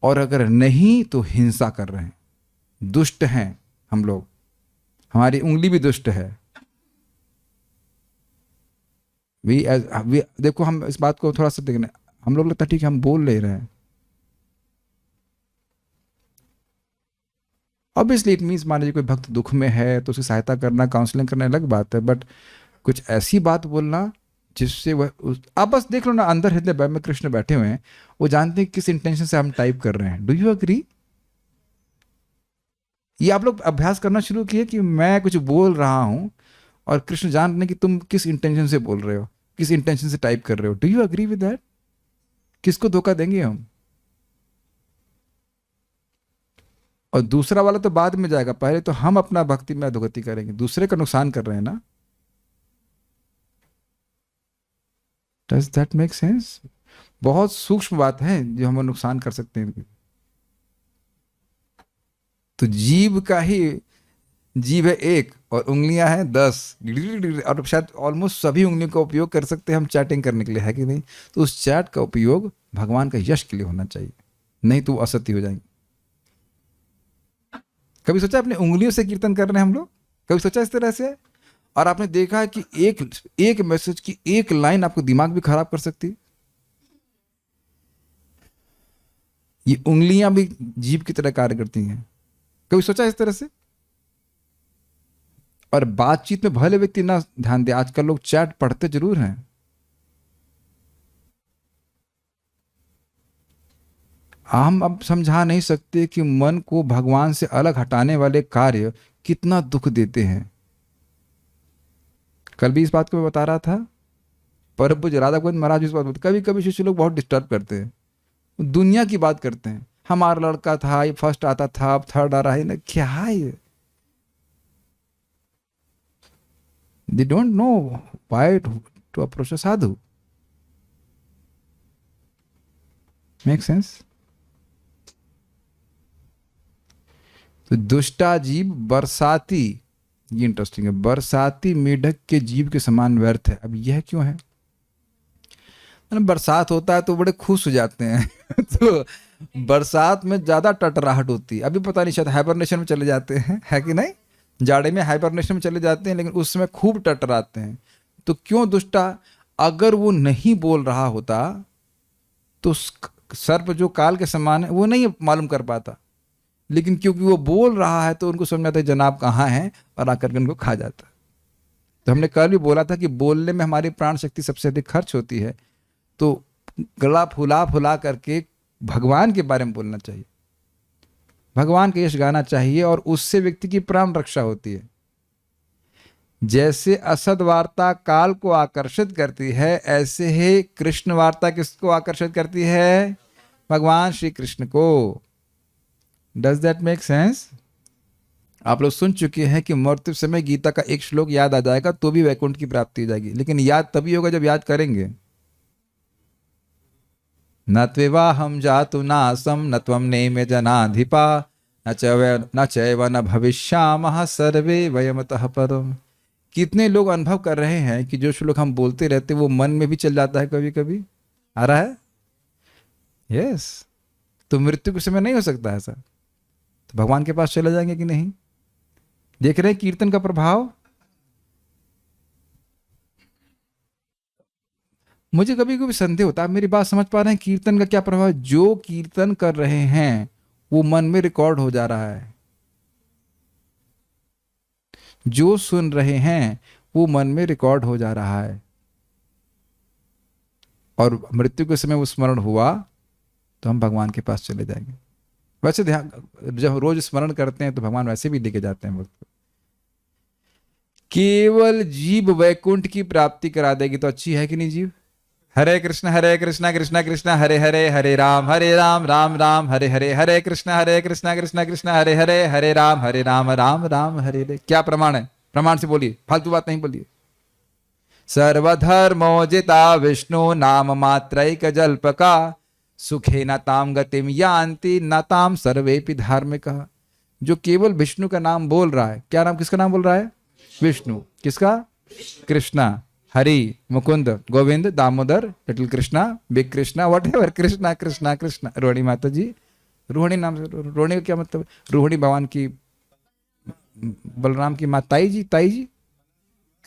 और अगर नहीं तो हिंसा कर रहे हैं, दुष्ट हैं हम लोग, हमारी उंगली भी दुष्ट है। देखो, हम इस बात को थोड़ा सा देखना, हम लोग लगता है ठीक है हम बोल ले रहे हैं, ऑब्वियसली इट मीन्स मान लीजिए कोई भक्त दुख में है तो उसकी सहायता करना, काउंसलिंग करना अलग बात है, बट कुछ ऐसी बात बोलना जिससे वह आप बस देख लो ना, अंदर हृदय में कृष्ण बैठे हुए हैं, वो जानते हैं किस इंटेंशन से हम टाइप कर रहे हैं। Do you agree? ये आप लोग अभ्यास करना शुरू किए कि मैं कुछ बोल रहा हूं और कृष्ण जान रहे हैं कि तुम किस इंटेंशन से बोल रहे हो, किस इंटेंशन से टाइप कर रहे हो। Do you agree with that? किसको धोखा देंगे हम? और दूसरा वाला तो बाद में जाएगा, पहले तो हम अपना भक्ति में अधोगति करेंगे, दूसरे का नुकसान कर रहे हैं ना। Does that make sense? बहुत सूक्ष्म बात है जो हम नुकसान कर सकते हैं। तो जीव का ही, जीव है एक और उंगलियां हैं 10, और शायद ऑलमोस्ट सभी उंगलियों का उपयोग कर सकते हैं हम चैटिंग करने के लिए, है कि नहीं? तो उस चैट का उपयोग भगवान का यश के लिए होना चाहिए, नहीं तो असत्य हो जाएंगे। कभी सोचा अपनी उंगलियों से कीर्तन कर रहे हैं हम लोग? कभी सोचा इस तरह से? और आपने देखा है कि एक मैसेज की एक लाइन आपको दिमाग भी खराब कर सकती है। ये उंगलियां भी जीभ की तरह कार्य करती हैं। कभी सोचा इस तरह से? और बातचीत में भले व्यक्ति ना ध्यान दे, आजकल लोग चैट पढ़ते जरूर हैं। हम अब समझा नहीं सकते कि मन को भगवान से अलग हटाने वाले कार्य कितना दुख देते हैं। कल भी इस बात को मैं बता रहा था, परम पूज्य राधा गोविंद महाराज इस बात, कभी कभी शिष्य लोग बहुत डिस्टर्ब करते हैं, दुनिया की बात करते हैं। हमारा लड़का था, ये फर्स्ट आता था, अब थर्ड आ रहा है ना, क्या है ये? They don't know why to approach a sadhu. Make sense? तो दुष्टा जीव बरसाती, ये इंटरेस्टिंग है, बरसाती मेढक के जीव के समान व्यर्थ है। अब यह क्यों है? बरसात होता है तो बड़े खुश हो जाते हैं तो बरसात में ज्यादा टटराहट होती है। अभी पता नहीं, शायद हाइबरनेशन में चले जाते हैं, है कि नहीं? जाड़े में हाइबरनेशन में चले जाते हैं, लेकिन उस समय खूब टटराते हैं। तो क्यों दुष्टा? अगर वो नहीं बोल रहा होता तो सर्प जो काल के समान है वो नहीं मालूम कर पाता, लेकिन क्योंकि वो बोल रहा है तो उनको समझ आता है जनाब कहाँ है, और आकर के उनको खा जाता है। तो हमने कल भी बोला था कि बोलने में हमारी प्राण शक्ति सबसे अधिक खर्च होती है, तो गला फुला फुला करके भगवान के बारे में बोलना चाहिए, भगवान का यश गाना चाहिए, और उससे व्यक्ति की प्राण रक्षा होती है। जैसे असद वार्ता काल को आकर्षित करती है, ऐसे ही कृष्ण वार्ता किसको आकर्षित करती है? भगवान श्री कृष्ण को। Does that make sense? आप लोग सुन चुके हैं कि मृत्यु समय गीता का एक श्लोक याद आ जाएगा तो भी वैकुंठ की प्राप्ति हो जाएगी, लेकिन याद तभी होगा जब याद करेंगे। न त्विवाहम जातु नासम न त्वम नेमे जनाधिपा न चैव न भविष्यामः सर्वे वयमतः परम। कितने लोग अनुभव कर रहे हैं कि जो श्लोक हम बोलते रहते वो मन में भी चल जाता है, कभी कभी आ रहा है। यस, तो मृत्यु के समय नहीं हो सकता ऐसा, तो भगवान के पास चले जाएंगे कि नहीं? देख रहे हैं कीर्तन का प्रभाव। मुझे कभी कभी संदेह होता है, मेरी बात समझ पा रहे हैं कीर्तन का क्या प्रभाव है? जो कीर्तन कर रहे हैं वो मन में रिकॉर्ड हो जा रहा है, जो सुन रहे हैं वो मन में रिकॉर्ड हो जा रहा है, और मृत्यु के समय वो स्मरण हुआ तो हम भगवान के पास चले जाएंगे। वैसे ध्यान, जब रोज स्मरण करते हैं तो भगवान वैसे भी लेके जाते हैं वक्त। केवल जीव वैकुंठ की प्राप्ति करा देगी तो अच्छी है कि नहीं जीव? हरे कृष्णा कृष्णा कृष्णा हरे हरे, हरे राम राम राम हरे हरे, हरे कृष्णा कृष्णा कृष्णा हरे राम राम राम हरे हरे। क्या प्रमाण है? प्रमाण से बोलिए, फालतू बात नहीं बोलिए। सर्वधर्मोजिता विष्णु नाम मात्रैक जल्पका सुखे न ताम गतिम यान्ति न ताम सर्वेपि धार्मिका। जो केवल विष्णु का नाम बोल रहा है, क्या नाम, किसका नाम बोल रहा है? विष्णु। किसका? Krishna, Hari, Mukund, Govind, Damodar, little Krishna, big Krishna, what ever, Krishna Krishna Krishna. Rohini माता जी, रोहिणी नाम से, रोहिणी का क्या मतलब? रोहिणी भगवान की, बलराम की माँ, ताई जी, ताई जी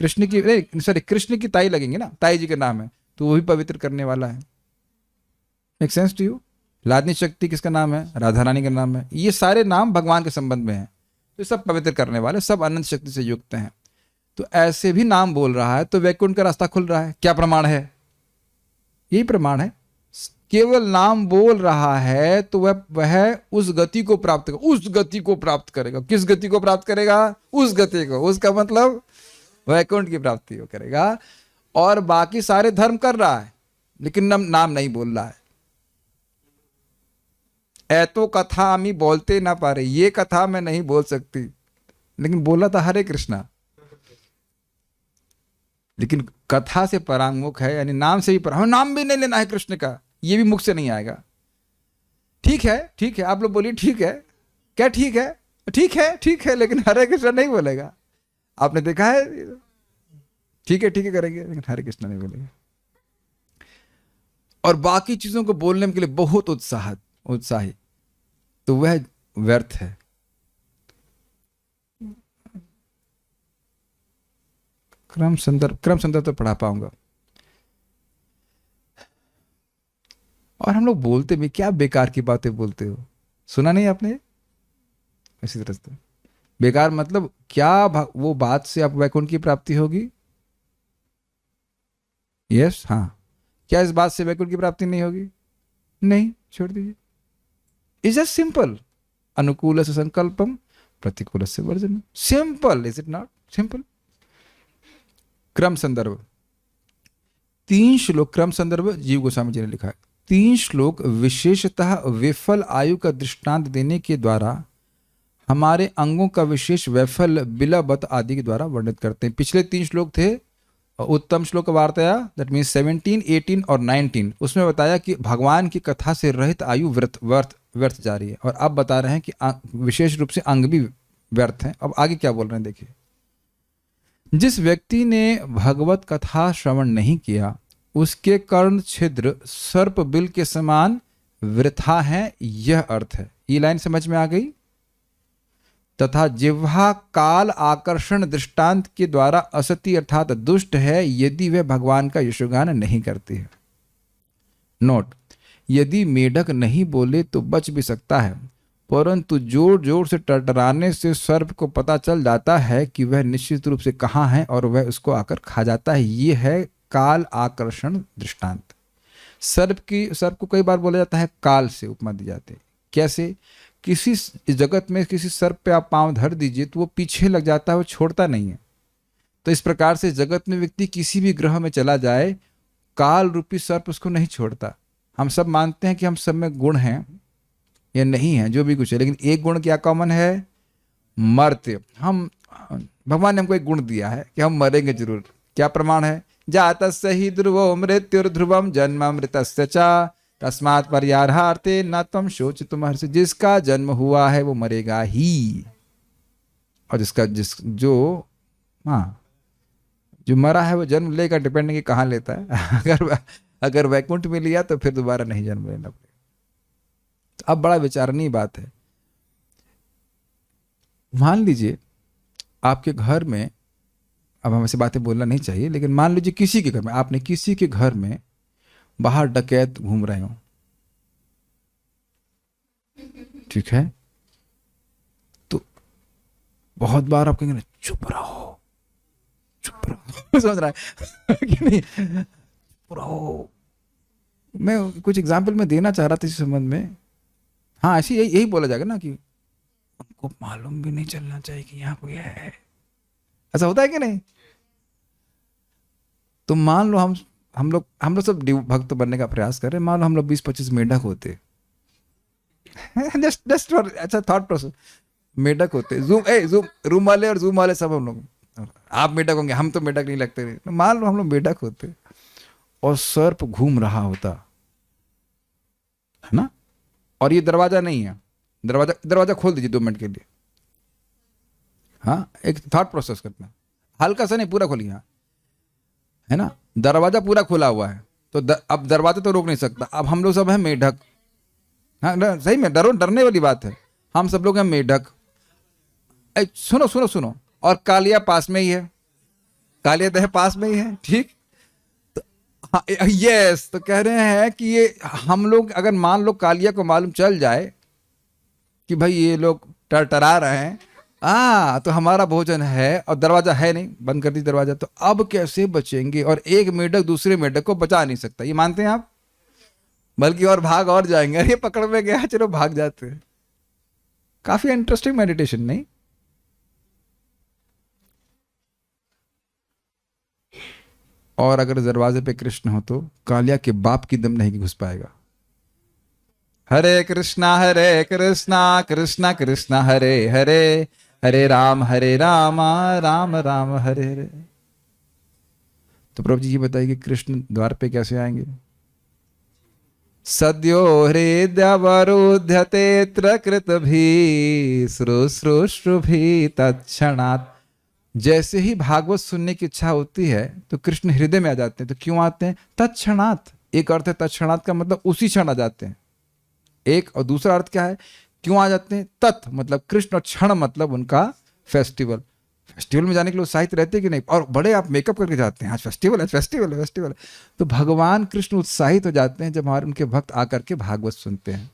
कृष्ण की, नहीं सॉरी, कृष्ण की ताई लगेंगे ना, ताई जी का नाम है, तो वो भी पवित्र करने वाला है। Make sense to you? लादनी शक्ति किसका नाम है? राधा रानी का नाम है। ये सारे नाम भगवान के संबंध में हैं, तो सब पवित्र करने वाले, सब अनंत शक्ति से युक्त हैं। तो ऐसे भी नाम बोल रहा है तो वैकुंठ का रास्ता खुल रहा है। क्या प्रमाण है? यही प्रमाण है। केवल नाम बोल रहा है तो वह उस गति को प्राप्त करेगा, उस गति को प्राप्त करेगा। किस गति को प्राप्त करेगा? उस गति को। उसका मतलब वैकुंठ की प्राप्ति को करेगा। और बाकी सारे धर्म कर रहा है लेकिन नाम नहीं बोल रहा है। ऐतो कथा हम बोलते ना पा रहे, ये कथा मैं नहीं बोल सकती, लेकिन बोला था हरे कृष्णा। लेकिन कथा से परांगमुख है, यानी नाम से भी नाम भी नहीं लेना है कृष्ण का, ये भी मुख से नहीं आएगा। ठीक है, ठीक है, आप लोग बोलिए ठीक है। क्या ठीक है? ठीक है, ठीक है, लेकिन हरे कृष्ण नहीं बोलेगा। आपने देखा है? ठीक है करेंगे लेकिन हरे कृष्ण नहीं बोलेगा। और बाकी चीजों को बोलने के लिए बहुत उत्साही, तो वह व्यर्थ है। क्रम संदर्भ तो पढ़ा पाऊंगा। और हम लोग बोलते भी क्या बेकार की बातें बोलते हो, सुना नहीं आपने? इसी तरह से बेकार मतलब क्या? वो बात से आप वैकुंठ की प्राप्ति होगी? यस, हाँ। क्या इस बात से वैकुंठ की प्राप्ति नहीं होगी? नहीं, छोड़ दीजिए। Is just simple. अनुकूल से संकल्पम, प्रतिकूल से वर्जनम। Simple, is it not simple? क्रम संदर्भ 3 श्लोक, क्रम संदर्भ जीव गोस्वामी जी ने लिखा है। 3 श्लोक विशेषतः विफल आयु का दृष्टांत देने के द्वारा हमारे अंगों का विशेष वैफल बिलावत आदि के द्वारा वर्णित करते हैं। पिछले 3 श्लोक थे उत्तम श्लोक वार्तया, दैट मीन्स 17, 18 और 19। उसमें बताया कि भगवान की कथा से रहित आयु व्यर्थ जा रही है, और अब बता रहे हैं कि विशेष रूप से अंग भी व्यर्थ हैं। अब आगे क्या बोल रहे हैं देखिए। जिस व्यक्ति ने भगवत कथा श्रवण नहीं किया उसके कर्ण छिद्र सर्प बिल के समान वृथा हैं, यह अर्थ है। ये लाइन समझ में आ गई? तथा जिह्वा काल आकर्षण दृष्टांत के द्वारा असती अर्थात दुष्ट है यदि वह भगवान का यशोगान नहीं करती है। नोट, यदि मेढक नहीं बोले तो बच भी सकता है, परंतु जोर जोर से टरटराने से सर्प को पता चल जाता है कि वह निश्चित रूप से कहाँ है और वह उसको आकर खा जाता है। ये है काल आकर्षण दृष्टांत। सर्प को कई बार बोला जाता है काल से उपमा दी जाती है। कैसे? किसी जगत में किसी सर्प पे आप पांव धर दीजिए तो वो पीछे लग जाता है, वो छोड़ता नहीं है। तो इस प्रकार से जगत में व्यक्ति किसी भी ग्रह में चला जाए, काल रूपी सर्प उसको नहीं छोड़ता। हम सब मानते हैं कि हम सब में गुण हैं या नहीं है, जो भी कुछ है, लेकिन एक गुण क्या कॉमन है? मरते। हम भगवान ने हमको एक गुण दिया है कि हम मरेंगे जरूर। क्या प्रमाण है? जातस्य हि ध्रुवो मृत्युर्ध्रुवम जन्मामृतस्य च तस्मात् पर्याहार्थे न त्वं शोचितुम हर्षि। जिसका जन्म हुआ है वो मरेगा ही, और जो मरा है वो जन्म लेगा, डिपेंड नहीं कहाँ लेता है। अगर वैकुंठ में लिया तो फिर दोबारा नहीं जन्म लेना पड़ेगा। तो अब बड़ा विचारणीय बात है। मान लीजिए आपके घर में, अब हम ऐसी बातें बोलना नहीं चाहिए, लेकिन मान लीजिए किसी के घर में, आपने किसी के घर में बाहर डकैत घूम रहे हो, ठीक है? तो बहुत बार आप कहेंगे चुप रहो, चुप रहो। समझ रहा है कि नहीं? चुप रहो। मैं कुछ एग्जाम्पल में देना चाह रहा था इस संबंध में। हाँ, ऐसे यही बोला जाएगा ना कि उनको मालूम भी नहीं चलना चाहिए कि यहाँ कोई है। ऐसा होता है कि नहीं? तो मान लो हम लोग सब भक्त बनने का प्रयास कर रहे हैं, मान लो हम लोग 20-25 मेढक होते जस्ट जस्ट अच्छा थॉट प्रोसेस, मेढक होते, जूम रूम वाले और जूम वाले सब हम लोग, आप मेढक होंगे, हम तो मेढक नहीं लगते, मान लो हम लोग मेढक होते और सर्प घूम रहा होता है ना, और ये दरवाजा नहीं है, दरवाजा दरवाजा खोल दीजिए 2 मिनट के लिए, हाँ एक थॉट प्रोसेस करते हैं, हल्का सा नहीं पूरा खोलिए, हाँ है ना, दरवाजा पूरा खुला हुआ है तो अब दरवाजा तो रोक नहीं सकता, अब हम लोग सब हैं मेढक, हाँ सही में डरने वाली बात है, हम सब लोग हैं मेढक। सुनो सुनो सुनो, और कालिया पास में ही है, कालिया दह पास में ही है, ठीक, तो यस, तो कह रहे हैं कि ये हम लोग अगर मान लो कालिया को मालूम चल जाए कि भाई ये लोग टरटरा रहे हैं, तो हमारा भोजन है और दरवाजा है नहीं, बंद कर दी दरवाजा, तो अब कैसे बचेंगे, और एक मेढक दूसरे मेढक को बचा नहीं सकता, ये मानते हैं आप, बल्कि और भाग और जाएंगे, अरे पकड़ में गया चलो भाग जाते हैं। काफी इंटरेस्टिंग मेडिटेशन नहीं? और अगर दरवाजे पे कृष्ण हो तो कालिया के बाप की दम नहीं घुस पाएगा। हरे कृष्णा कृष्णा कृष्णा हरे हरे, हरे राम राम राम हरे हरे। तो प्रभु जी ये बताइए कि कृष्ण द्वार पे कैसे आएंगे? सद्यो हृदयवरुध्यते कृत भी श्रुश्रुश्रु भी तत्क्षणात्। जैसे ही भागवत सुनने की इच्छा होती है तो कृष्ण हृदय में आ जाते हैं। तो क्यों आते हैं? तत्क्षणात्। एक अर्थ है तत्क्षणात् का मतलब उसी क्षण आ जाते हैं, एक, और दूसरा अर्थ क्या है, क्यों आ जाते हैं? तत् मतलब कृष्ण, और क्षण मतलब उनका फेस्टिवल। फेस्टिवल में जाने के लिए उत्साहित रहते हैं कि नहीं, और बड़े आप मेकअप करके जाते हैं, आज फेस्टिवल है फेस्टिवल है फेस्टिवल है। तो भगवान कृष्ण उत्साहित हो जाते हैं जब हमारे उनके भक्त आकर के भागवत सुनते हैं।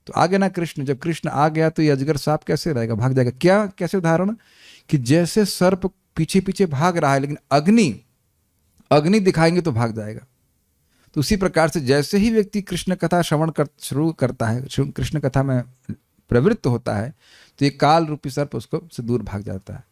तो आगे ना कृष्ण, जब कृष्ण आ गया तो ये अजगर सांप कैसे रहेगा, भाग जाएगा क्या? कैसे उदाहरण कि जैसे सर्प पीछे पीछे भाग रहा है लेकिन अग्नि दिखाएंगे तो भाग जाएगा। तो उसी प्रकार से जैसे ही व्यक्ति कृष्ण कथा श्रवण शुरू करता है, कृष्ण कथा में प्रवृत्त होता है, तो ये काल रूपी सर्प उसको से दूर भाग जाता है।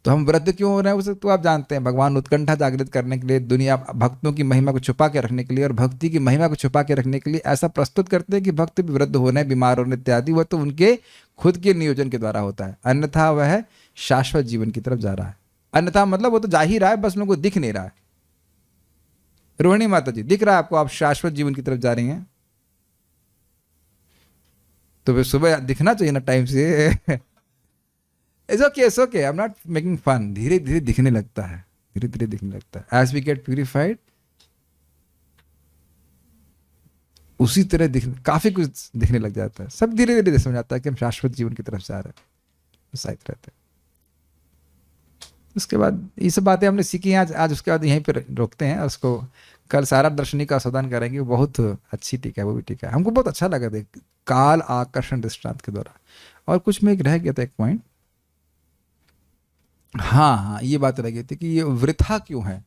तो हम व्रत क्यों हो रहे हैं उसे तो आप जानते हैं, भगवान उत्कंठा जागृत करने के लिए, दुनिया भक्तों की महिमा को छुपा के रखने के लिए, और भक्ति की महिमा को छुपा के रखने के लिए ऐसा प्रस्तुत करते हैं कि भक्त भी वृद्ध होने, बीमार होने इत्यादि, वह तो उनके खुद के नियोजन के द्वारा होता है, अन्यथा वह शाश्वत जीवन की तरफ जा रहा है। अन्यथा मतलब वो तो जा ही रहा है, बस लोगों को दिख नहीं रहा है। रोहिणी माता जी, दिख रहा है आपको आप शाश्वत जीवन की तरफ जा रही हैं? तो फिर सुबह दिखना चाहिए ना टाइम से। It's okay, I am not making fun. धीरे धीरे दिखने लगता है, धीरे धीरे दिखने लगता है। एज वी गेट प्यूरिफाइड, उसी तरह काफी कुछ दिखने लग जाता है। सब धीरे धीरे समझ आता है कि हम शाश्वत जीवन की तरफ जा रहे हैं, उत्साहित रहते हैं। उसके बाद ये सब बातें हमने सीखी आज उसके बाद यहीं पर रोकते हैं, उसको कल सारा दर्शनी का आस्वादन करेंगे। बहुत अच्छी टीका है, वो भी टीका है, हमको बहुत अच्छा लगा देख, काल आकर्षण दृष्टांत के द्वारा। और कुछ में एक रह गया था, एक पॉइंट, हाँ ये बात रह गई थी कि ये वृथा क्यों है,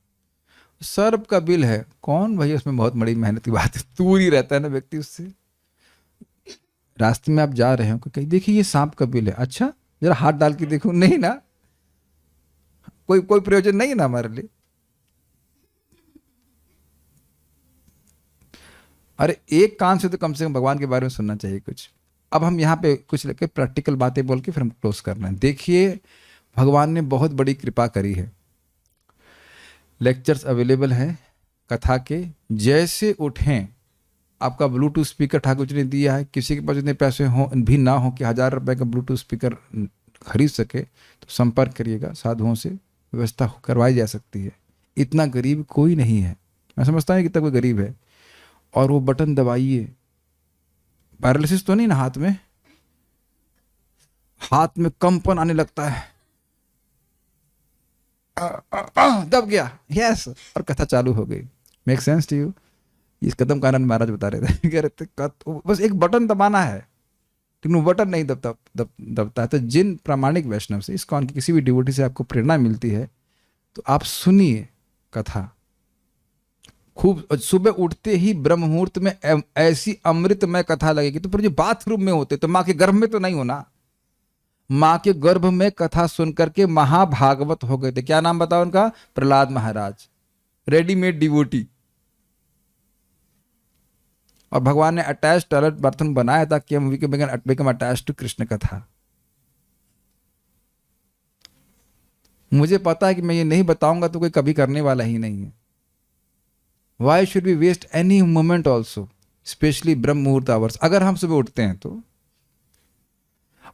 सर्प का बिल है, कौन भाई उसमें बहुत बड़ी मेहनत की बात है, दूर ही रहता है ना व्यक्ति उससे। रास्ते में आप जा रहे हो, कहीं देखिए ये सांप का बिल है, अच्छा जरा हाथ डाल के देखो, नहीं ना, कोई प्रयोजन नहीं है ना हमारे लिए। अरे एक कान से तो कम से कम भगवान के बारे में सुनना चाहिए कुछ। अब हम यहाँ पे कुछ लेके प्रैक्टिकल बातें बोल के फिर हम क्लोज कर रहे हैं। देखिए भगवान ने बहुत बड़ी कृपा करी है, लेक्चर्स अवेलेबल हैं कथा के, जैसे उठें। आपका ब्लूटूथ स्पीकर ठाकुर जी ने दिया है, किसी के पास इतने पैसे हो भी ना हो कि 1000 रुपए का ब्लूटूथ स्पीकर खरीद सके तो संपर्क करिएगा, साधुओं से व्यवस्था करवाई जा सकती है। इतना गरीब कोई नहीं है, मैं समझता हूँ कि इतना कोई गरीब है। और वो बटन दबाइए, पैरालिसिस तो नहीं ना, हाथ में कंपन आने लगता है, दब गया, यस, और कथा चालू हो गई। Make sense to you? इस कदम का आनंद महाराज बता रहे थे, कह रहे थे बस एक बटन दबाना है, लेकिन वो बटन नहीं दबता है। तो जिन प्रामाणिक वैष्णव से, इस्कॉन की किसी भी डिवोटी से आपको प्रेरणा मिलती है तो आप सुनिए कथा खूब। सुबह उठते ही ब्रह्म मुहूर्त में ऐसी अमृतमय कथा लगेगी। तो फिर जो बाथरूम में होते तो माँ के गर्भ में तो नहीं होना, माँ के गर्भ में कथा सुन करके महाभागवत हो गए थे। क्या नाम बताओ उनका? प्रहलाद महाराज, रेडीमेड डिवोटी। और भगवान ने अटैच टॉयलेट बाथरूम बनाया था कि हम we can become attach to Krishna katha. मुझे पता है कि मैं ये नहीं बताऊंगा तो कोई कभी करने वाला ही नहीं है। Why should be waste any moment also, specially brahma muhurta hours. अगर हम सुबह उठते हैं तो,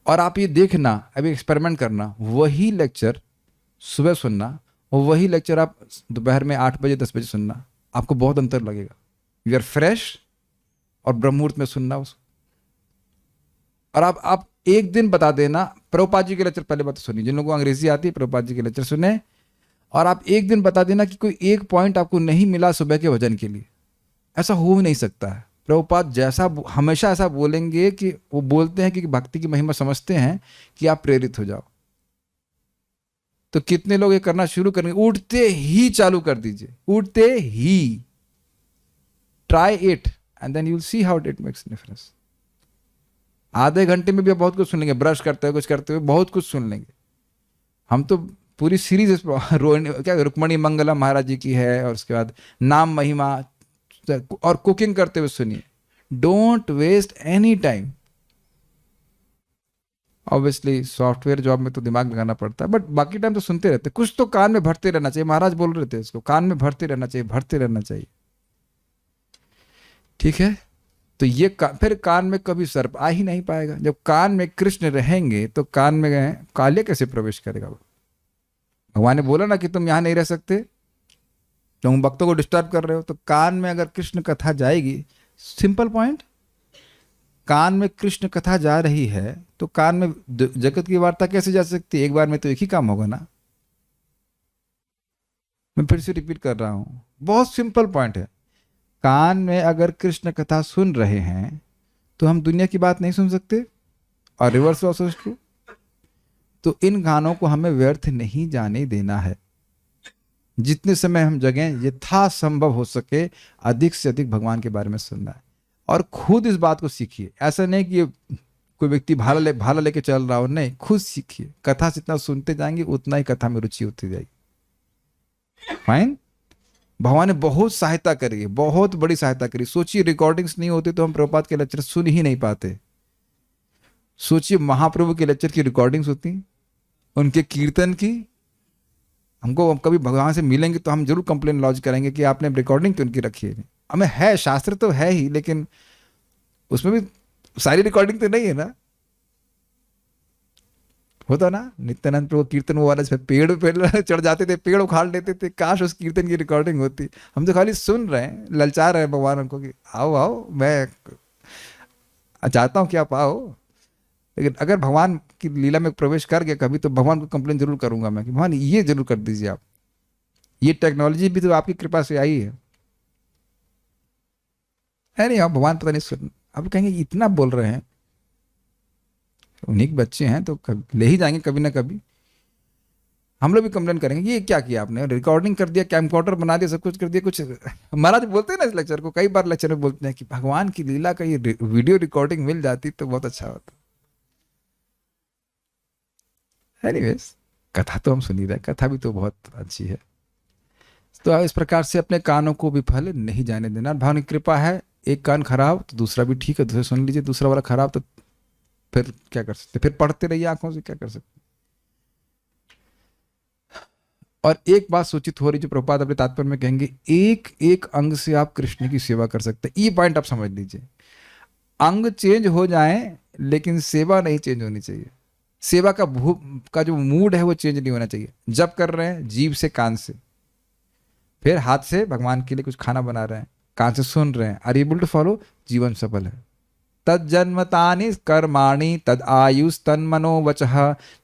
और आप ये देखना, अभी एक्सपेरिमेंट करना, वही लेक्चर सुबह सुनना और वही लेक्चर आप दोपहर में 8 बजे 10 बजे सुनना, आपको बहुत अंतर लगेगा। You are fresh. और ब्रह्म मुहूर्त में सुनना उसको। और आप एक दिन बता देना, प्रभुपाद जी के लेक्चर पहले बात सुनिए, जिन लोगों को अंग्रेजी आती है प्रभुपाद जी के लेक्चर सुने, और आप एक दिन बता देना कि कोई एक पॉइंट आपको नहीं मिला सुबह के भजन के लिए। ऐसा हो ही नहीं सकता है। प्रभुपाद जैसा हमेशा ऐसा बोलेंगे कि वो बोलते हैं कि भक्ति की महिमा समझते हैं कि आप प्रेरित हो जाओ। तो कितने लोग ये करना शुरू करेंगे? उठते ही चालू कर दीजिए, उठते ही। Try it and then you will see how it makes difference. आधे घंटे में भी आप बहुत कुछ सुन लेंगे, ब्रश करते हुए, कुछ करते हुए बहुत कुछ सुन लेंगे। हम तो पूरी सीरीज क्या रुक्मणी मंगलम महाराज जी की है, और उसके बाद नाम महिमा, और कुकिंग करते हुए सुनिए। Don't waste any time. Obviously software job में तो दिमाग लगाना पड़ता है, बट बाकी टाइम तो सुनते रहते। कुछ तो कान में भरते रहना चाहिए। महाराज बोल रहे थे इसको, कान में भरते रहना चाहिए, भरते रहना चाहिए। ठीक है? तो ये फिर कान में कभी सर्प आ ही नहीं पाएगा। जब कान में कृष्ण रहेंगे तो कान में गए काले कैसे प्रवेश करेगा? भगवान ने बोला ना कि तुम यहां नहीं रह सकते, तुम भक्तों को डिस्टर्ब कर रहे हो। तो कान में अगर कृष्ण कथा जाएगी, सिंपल पॉइंट, कान में कृष्ण कथा जा रही है तो कान में जगत की वार्ता कैसे जा सकती है? एक बार में तो एक ही काम होगा ना। मैं फिर से रिपीट कर रहा हूं, बहुत सिंपल पॉइंट है। कान में अगर कृष्ण कथा सुन रहे हैं तो हम दुनिया की बात नहीं सुन सकते, और रिवर्स ऑल्सो ट्रू। तो इन गानों को हमें व्यर्थ नहीं जाने देना है। जितने समय हम जगें, यथासंभव हो सके अधिक से अधिक भगवान के बारे में सुनना है, और खुद इस बात को सीखिए। ऐसा नहीं कि कोई व्यक्ति भाला लेके चल रहा हो, नहीं, खुद सीखिए। कथा जितना सुनते जाएंगे उतना ही कथा में रुचि होती जाएगी। फाइन। भगवान ने बहुत सहायता करी है, बहुत बड़ी सहायता करी। सोचिए, रिकॉर्डिंग्स नहीं होती तो हम प्रभुपाद के लेक्चर सुन ही नहीं पाते। सोचिए, महाप्रभु के लेक्चर की रिकॉर्डिंग्स होती, उनके कीर्तन की। हमको कभी भगवान से मिलेंगे तो हम जरूर कंप्लेन लॉन्च करेंगे कि आपने रिकॉर्डिंग क्यों उनकी रखी है। हमें है, शास्त्र तो है ही, लेकिन उसमें भी सारी रिकॉर्डिंग तो नहीं है ना। होता ना, नित्यानंद प्रभु कीर्तन वो वाला पेड़ चढ़ जाते थे, पेड़ उखाड़ लेते थे। काश उस कीर्तन की रिकॉर्डिंग होती। हम तो खाली सुन रहे हैं, ललचा रहे हैं भगवान उनको कि आओ आओ, मैं चाहता हूं कि आप आओ। लेकिन अगर भगवान की लीला में प्रवेश कर गया कभी, तो भगवान को कंप्लेन जरूर करूंगा मैं कि भगवान ये जरूर कर दीजिए आप। ये टेक्नोलॉजी भी तो आपकी कृपा से आई है। नहीं, आप भगवान पता नहीं सुन, आप कहेंगे इतना बोल रहे हैं, उन्हीं के बच्चे हैं तो ले ही जाएंगे कभी ना कभी। हम लोग भी कंप्लेन करेंगे, ये क्या किया आपने, रिकॉर्डिंग कर दिया, कैमकॉर्डर बना दिया, सब कुछ कर दिया। कुछ महाराज बोलते हैं ना इस लेक्चर को, कई बार लेक्चर में बोलते हैं कि भगवान की लीला का ये वीडियो रिकॉर्डिंग मिल जाती तो बहुत अच्छा होता। एनीवेज, कथा तो हम सुन ही रहे, कथा भी तो बहुत अच्छी है। तो इस प्रकार से अपने कानों को विफल नहीं जाने देना। भगवान की कृपा है, एक कान खराब तो दूसरा भी ठीक है, दूसरा सुन लीजिए। दूसरा वाला खराब तो फिर क्या कर सकते, फिर पढ़ते रहिए आंखों से, क्या कर सकते। और एक बात सूचित हो रही जो प्रभुपाद अपने तात्पर्य में कहेंगे, एक एक अंग से आप कृष्ण की सेवा कर सकते हैं। ये पॉइंट आप समझ लीजिए। अंग चेंज हो जाए लेकिन सेवा नहीं चेंज होनी चाहिए। सेवा का जो मूड है वो चेंज नहीं होना चाहिए। जब कर रहे हैं जीभ से, कान से, फिर हाथ से भगवान के लिए कुछ खाना बना रहे हैं, कान से सुन रहे हैं, आर एबल टू फॉलो, जीवन सफल है। तद जन्मतानि कर्माणि तद आयुष तन्मनो वचः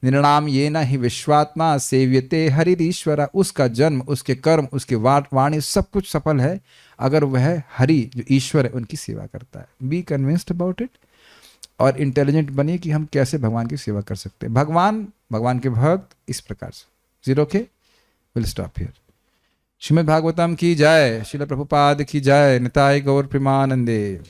निर्णाम ये न ही विश्वात्मा सेव्यते हरिरीश्वर। उसका जन्म, उसके कर्म, उसके वाणी सब कुछ सफल है अगर वह हरि जो ईश्वर है उनकी सेवा करता है। बी कन्विंस्ड अबाउट इट, और इंटेलिजेंट बनिए कि हम कैसे भगवान की सेवा कर सकते हैं। भगवान के भक्त इस प्रकार से। जीरो के will stop here. Shrimad Bhagavatam की जय, श्रील प्रभुपाद की जय, निताय गौर प्रेमानंदे।